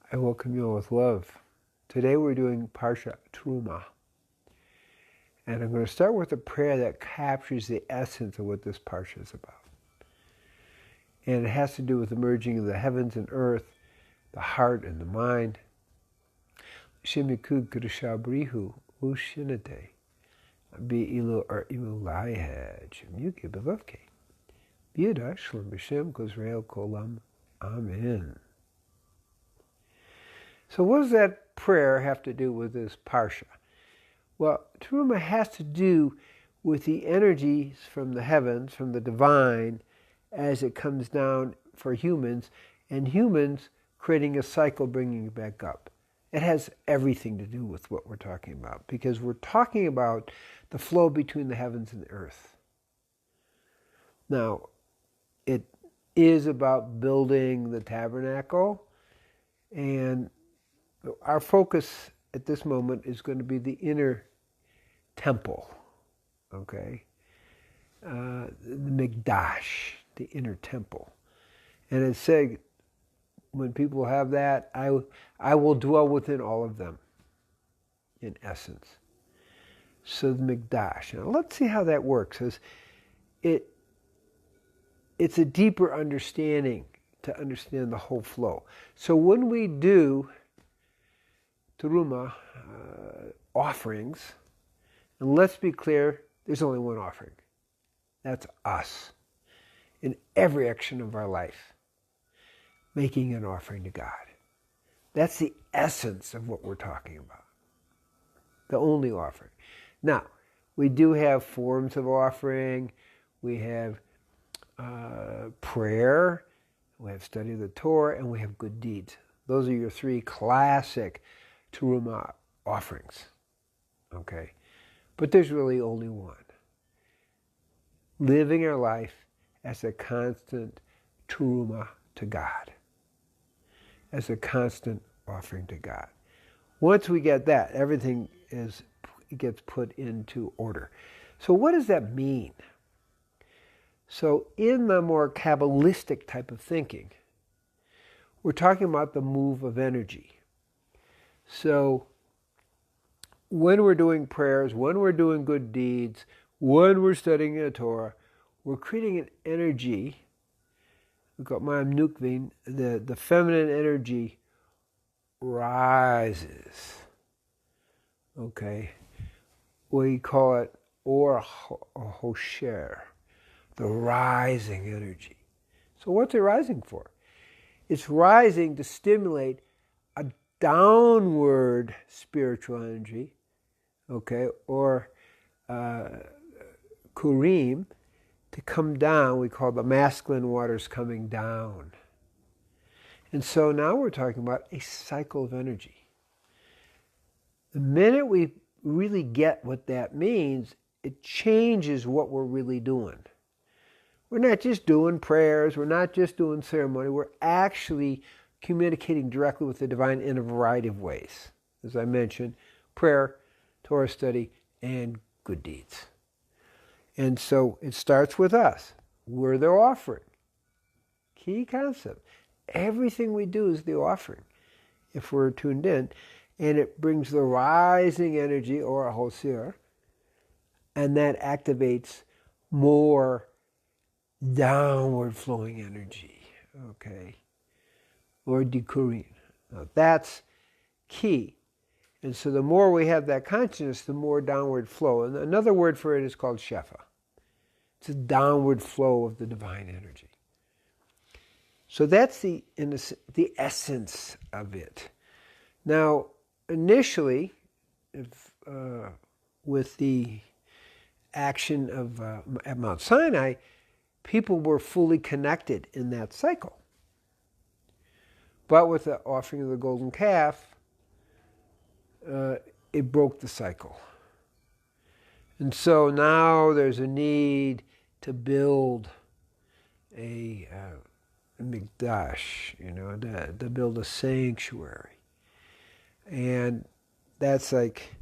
I welcome you all with love. Today we're doing Parsha Terumah. And I'm going to start with a prayer that captures the essence of what this Parsha is about. And it has to do with the merging of the heavens and earth, the heart and the mind. Shemikud Kudushabrihu Ushinate Bi-ilu or Ilulayhed Shemuki Belovke. B'yada Shalom B'Shem Kozrael Kolam. Amen. So what does that prayer have to do with this Parsha? Well, Terumah has to do with the energies from the heavens, from the divine, as it comes down for humans, and humans creating a cycle, bringing it back up. It has everything to do with what we're talking about, because we're talking about the flow between the heavens and the earth. Now, it is about building the tabernacle, and our focus at this moment is going to be the inner temple, okay? The Mikdash, the inner temple. And it said, when people have that, I will dwell within all of them, in essence. So the Mikdash. Now let's see how that works. It's a deeper understanding to understand the whole flow. So when we do Terumah offerings, and let's be clear, there's only one offering. That's us. In every action of our life, making an offering to God. That's the essence of what we're talking about. The only offering. Now, we do have forms of offering. We have prayer. We have study of the Torah, and we have good deeds. Those are your three classic Terumah offerings, okay? But there's really only one. Living our life as a constant Terumah to God, as a constant offering to God. Once we get that, everything gets put into order. So what does that mean? So in the more Kabbalistic type of thinking, we're talking about the move of energy. So when we're doing prayers, when we're doing good deeds, when we're studying the Torah, we're creating an energy. We've got Ma'am Nukvin, the feminine energy rises. Okay. We call it Or Hosher, the rising energy. So what's it rising for? It's rising to stimulate a downward spiritual energy, okay, or kurim, to come down. We call the masculine waters coming down. And so now we're talking about a cycle of energy. The minute we really get what that means, it changes what we're really doing. We're not just doing prayers, we're not just doing ceremony, we're actually communicating directly with the divine in a variety of ways. As I mentioned, prayer, Torah study, and good deeds. And so it starts with us. We're the offering. Key concept. Everything we do is the offering, if we're tuned in. And it brings the rising energy, or a hosir, and that activates more downward flowing energy, okay, or dikurin. Now that's key. And so the more we have that consciousness, the more downward flow. And another word for it is called shefa. It's a downward flow of the divine energy. So that's the essence of it. Now, initially, with the action of at Mount Sinai, people were fully connected in that cycle. But with the offering of the golden calf, it broke the cycle. And so now there's a need to build a mikdash, to build a sanctuary. And that's like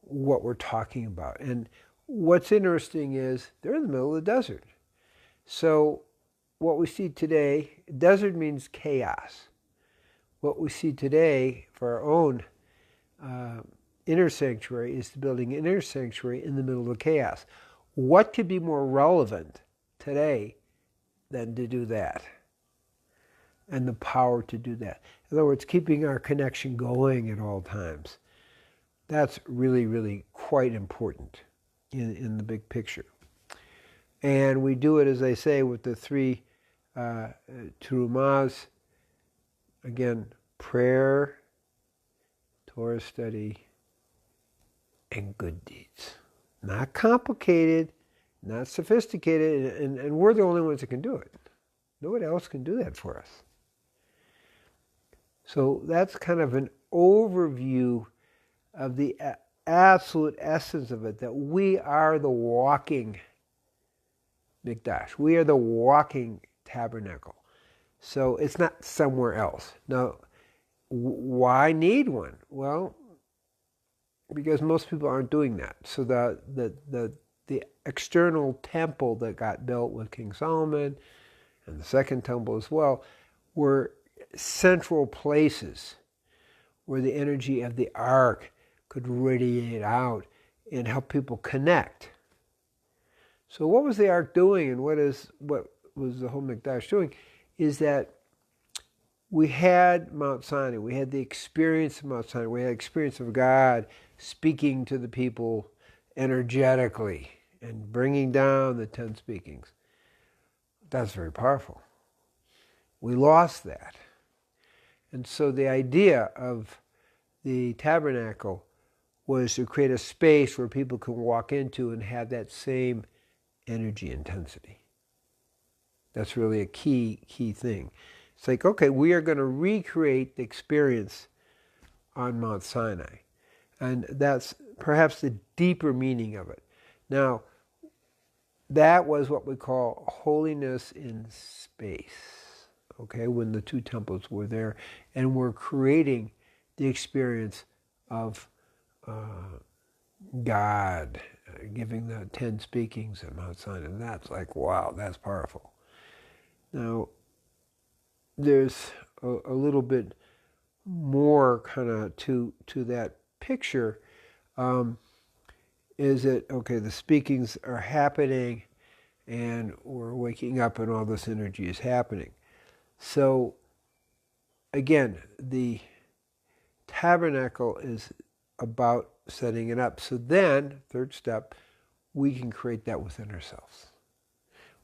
what we're talking about. And what's interesting is they're in the middle of the desert. So what we see today, desert means chaos. what we see today for our own inner sanctuary is building an inner sanctuary in the middle of the chaos. What could be more relevant today than to do that? And the power to do that. In other words, keeping our connection going at all times. That's really, really quite important in the big picture. And we do it, as I say, with the three Terumahs. Again, prayer, Torah study, and good deeds. Not complicated, not sophisticated, and we're the only ones that can do it. Nobody else can do that for us. So that's kind of an overview of the absolute essence of it, that we are the walking Mikdash. We are the walking tabernacle. So it's not somewhere else. Now, why need one? Well, because most people aren't doing that. So the external temple that got built with King Solomon, and the second temple as well, were central places where the energy of the ark could radiate out and help people connect. So what was the ark doing, and what was the whole Mikdash doing, is that we had Mount Sinai, we had the experience of Mount Sinai, we had the experience of God speaking to the people energetically and bringing down the 10 speakings. That's very powerful. We lost that. And so the idea of the tabernacle was to create a space where people can walk into and have that same energy intensity. That's really a key thing. It's like, okay, we are going to recreate the experience on Mount Sinai. And that's perhaps the deeper meaning of it. Now, that was what we call holiness in space. Okay, when the two temples were there, and we're creating the experience of God giving the 10 speakings at Mount Sinai. And that's like, wow, that's powerful. Now, there's a little bit more kind of to that picture. Is that, okay, the speakings are happening and we're waking up and all this energy is happening. So, again, the tabernacle is about setting it up. So then, third step, we can create that within ourselves.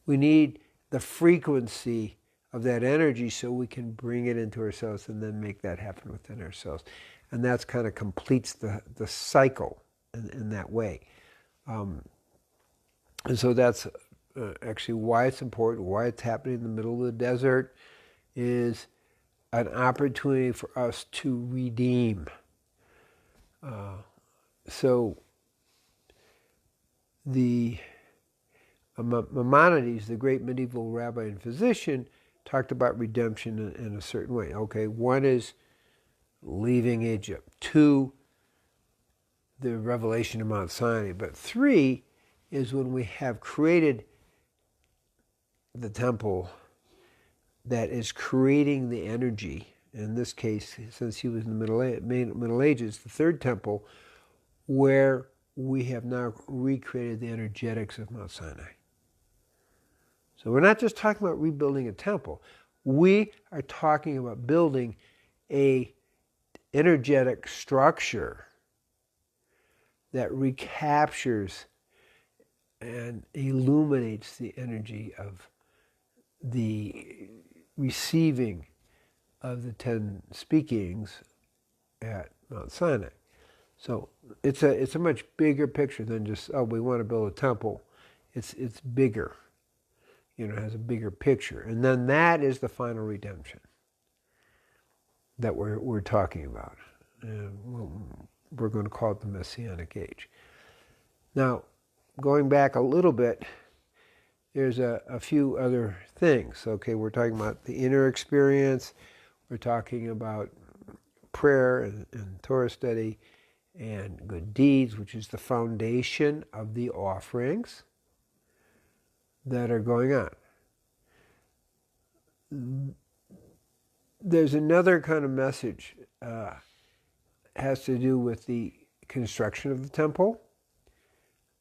We need the frequency of that energy so we can bring it into ourselves and then make that happen within ourselves. And that's kind of completes the cycle in that way. And so that's actually why it's important, why it's happening in the middle of the desert, is an opportunity for us to redeem. So the Maimonides, the great medieval rabbi and physician, talked about redemption in a certain way. Okay, one is leaving Egypt. 2, the revelation of Mount Sinai. But 3 is when we have created the temple that is creating the energy. In this case, since he was in the Middle Ages, the third temple, where we have now recreated the energetics of Mount Sinai. So we're not just talking about rebuilding a temple. We are talking about building a energetic structure that recaptures and illuminates the energy of the receiving of the 10 speakings at Mount Sinai. So it's a much bigger picture than just, oh, we want to build a temple. It's bigger. It has a bigger picture. And then that is the final redemption that we're talking about. We're going to call it the Messianic Age. Now, going back a little bit, there's a few other things. Okay, we're talking about the inner experience. We're talking about prayer and Torah study and good deeds, which is the foundation of the offerings that are going on. there's another kind of message has to do with the construction of the temple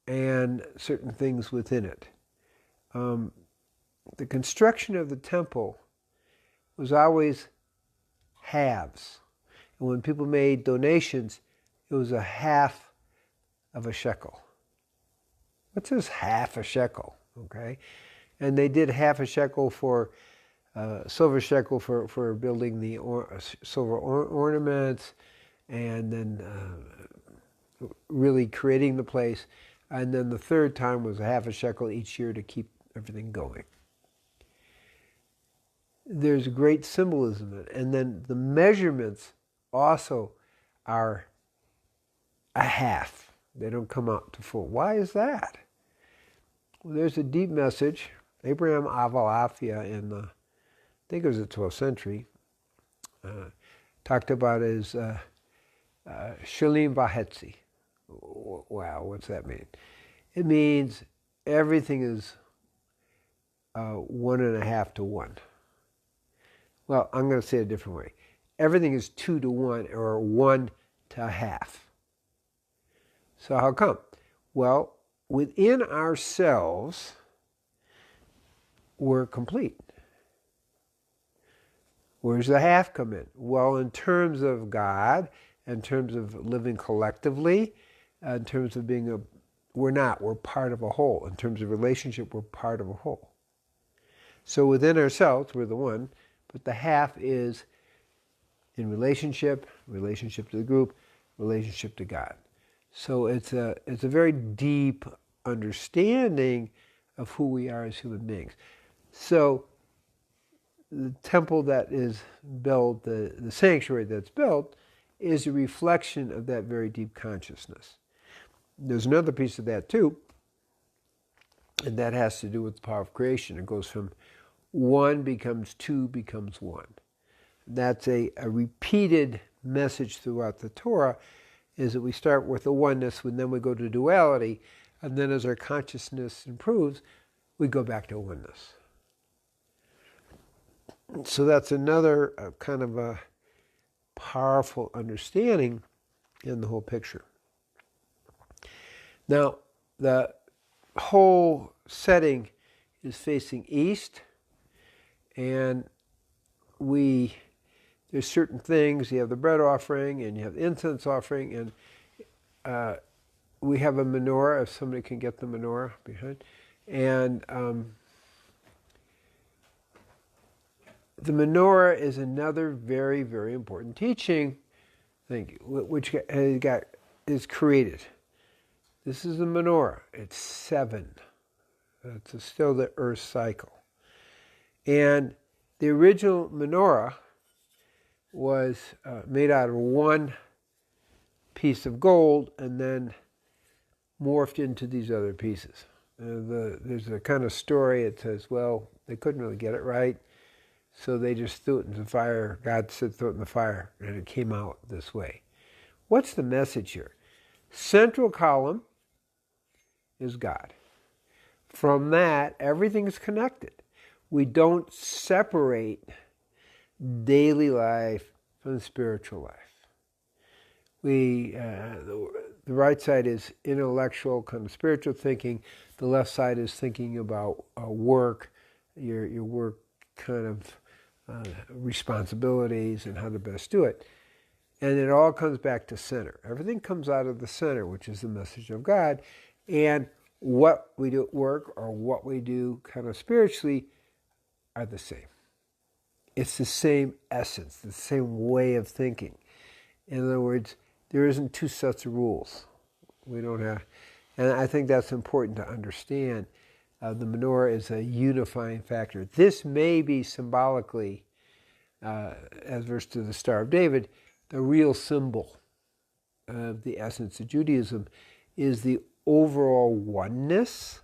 and certain things within it. The construction of the temple was always halves. And when people made donations, it was a half of a shekel. What's this half a shekel? Okay, and they did half a shekel for silver shekel for building the silver ornaments, and then really creating the place. And then the third time was a half a shekel each year to keep everything going. There's great symbolism in it. And then the measurements also are a half. They don't come out to full. Why is that? Well, there's a deep message. Abraham Avalafia in the, I think it was the 12th century, talked about as Shalim Vahetzi. Wow, what's that mean? It means everything is 1.5 to 1. Well, I'm going to say it a different way. Everything is 2 to 1 or 1 to half. So how come? Well, within ourselves, we're complete. Where's the half come in? Well, in terms of God, in terms of living collectively, in terms of being we're part of a whole. In terms of relationship, we're part of a whole. So within ourselves, we're the one, but the half is in relationship to the group, relationship to God. So it's a very deep understanding of who we are as human beings. So the temple that is built, the sanctuary that's built, is a reflection of that very deep consciousness. There's another piece of that too, and that has to do with the power of creation. It goes from 1 becomes 2 becomes 1. That's a repeated message throughout the Torah, is that we start with the oneness, and then we go to duality, and then as our consciousness improves, we go back to oneness. So that's another kind of a powerful understanding in the whole picture. Now, the whole setting is facing east, and there's certain things. You have the bread offering, and you have the incense offering, and we have a menorah, if somebody can get the menorah behind. And the menorah is another very, very important teaching, which is created. This is the menorah. It's 7. It's still the Earth cycle. And the original menorah was made out of one piece of gold and then morphed into these other pieces. There's a kind of story. It says, well, they couldn't really get it right, so they just threw it into the fire. God said, throw it in the fire, and it came out this way. What's the message here? Central column is God. From that, everything is connected. We don't separate daily life from spiritual life. The right side is intellectual, kind of spiritual thinking. The left side is thinking about work, your work kind of responsibilities and how to best do it. And it all comes back to center. Everything comes out of the center, which is the message of God. And what we do at work or what we do kind of spiritually are the same. It's the same essence, the same way of thinking. In other words, there isn't 2 sets of rules. We don't have, and I think that's important to understand. The menorah is a unifying factor. This may be symbolically, as verse to the Star of David, the real symbol of the essence of Judaism is the overall oneness,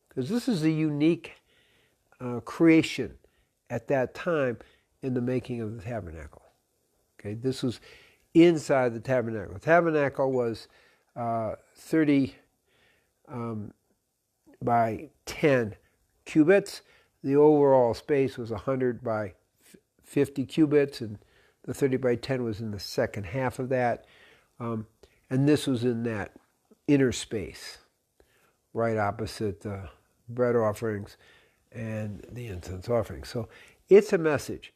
because this is a unique creation at that time in the making of the tabernacle. Okay, this was inside the tabernacle. The tabernacle was 30 by 10 cubits. The overall space was 100 by 50 cubits, and the 30 by 10 was in the second half of that. And this was in that inner space, right opposite the bread offerings and the incense offerings. So it's a message.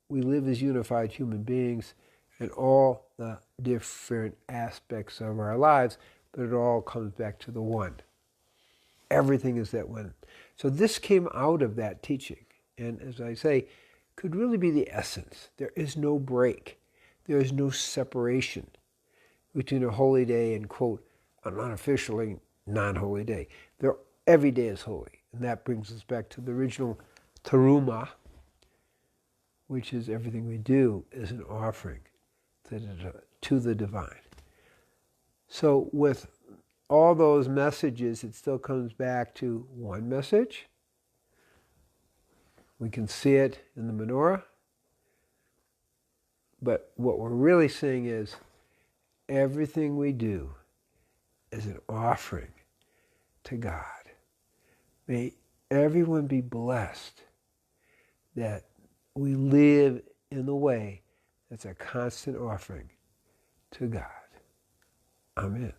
We live as unified human beings in all the different aspects of our lives, but it all comes back to the one. Everything is that one. So this came out of that teaching. And as I say, could really be the essence. There is no break. There is no separation between a holy day and, quote, an unofficially non-holy day. Every day is holy. And that brings us back to the original Terumah, which is everything we do is an offering to the divine. So with all those messages, it still comes back to one message. We can see it in the menorah. But what we're really saying is everything we do is an offering to God. May everyone be blessed that we live in the way that's a constant offering to God. Amen.